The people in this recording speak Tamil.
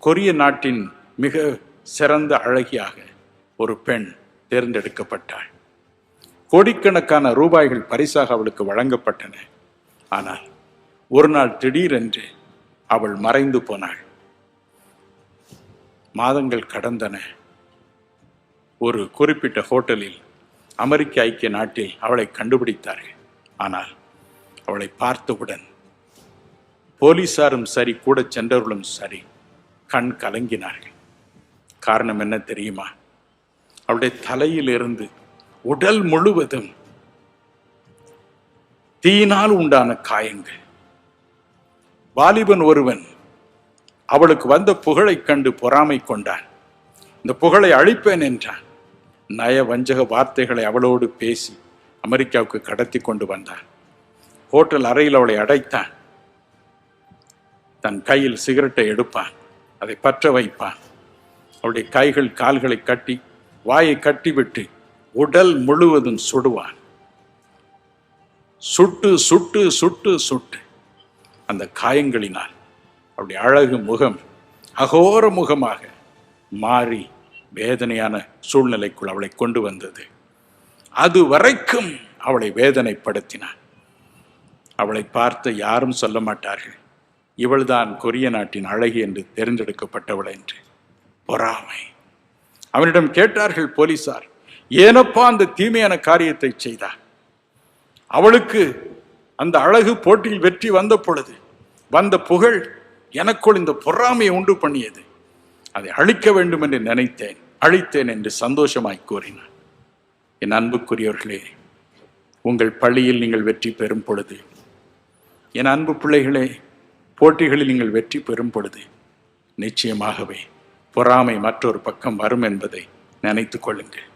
கொரிய நாட்டின் மிக சிறந்த அழகியாக ஒரு பெண் தேர்ந்தெடுக்கப்பட்டாள். கோடிக்கணக்கான ரூபாய்கள் பரிசாக அவளுக்கு வழங்கப்பட்டன. ஆனால் ஒரு நாள் திடீரென்று அவள் மறைந்து போனாள். மாதங்கள் கடந்தன. ஒரு குறிப்பிட்ட ஹோட்டலில் அமெரிக்க ஐக்கிய நாட்டில் அவளை கண்டுபிடித்தார்கள். ஆனால் அவளை பார்த்தவுடன் போலீசாரும் சரி, கூட சென்றவர்களும் சரி, கண் கலங்கினார்கள். காரணம் என்ன தெரியுமா? அவளுடைய தலையிலிருந்து உடல் முழுவதும் தீயினால் உண்டான காயங்கள். வாலிபன் ஒருவன் அவளுக்கு வந்த புகழை கண்டு பொறாமை கொண்டான். இந்த புகழை அழிப்பேன் என்றான். நய வஞ்சக வார்த்தைகளை அவளோடு பேசி அமெரிக்காவுக்கு கடத்தி கொண்டு வந்தான். ஹோட்டல் அறையில் அவளை அடைத்தான். தன் கையில் சிகரெட்டை எடுப்பான், அதை பற்ற வைப்பான். அவளுடைய கைகள் கால்களை கட்டி வாயை கட்டிவிட்டு உடல் முழுவதும் சுடுவான். சுட்டு சுட்டு சுட்டு சுட்டு அந்த காயங்களினால் அவளுடைய அழகு முகம் அகோர முகமாக மாறி வேதனையான சூழ்நிலைக்குள் அவளை கொண்டு வந்தது. அது வரைக்கும் அவளை வேதனைப்படுத்தினான். அவளை பார்த்து யாரும் சொல்ல மாட்டார்கள், இவள்தான் கொரிய நாட்டின் அழகி என்று தேர்ந்தெடுக்கப்பட்டவள் என்று. பொறாமை. அவனிடம் கேட்டார்கள் போலீசார், ஏனப்பா அந்த தீமையான காரியத்தை செய்தார்? அவளுக்கு அந்த அழகு போட்டியில் வெற்றி வந்த பொழுது வந்த புகழ் எனக்குள் இந்த பொறாமையை உண்டு பண்ணியது. அதை அழிக்க வேண்டும் என்று நினைத்தேன், அழித்தேன் என்று சந்தோஷமாய் கூறினார். என் அன்புக்குரியவர்களே, உங்கள் பள்ளியில் நீங்கள் வெற்றி பெறும் பொழுது, என் அன்பு பிள்ளைகளே, போட்டிகளில் நீங்கள் வெற்றி பெறும் பொழுது நிச்சயமாகவே பொறாமை மற்றொரு பக்கம் வரும் என்பதை நினைத்துக் கொள்ளுங்கள்.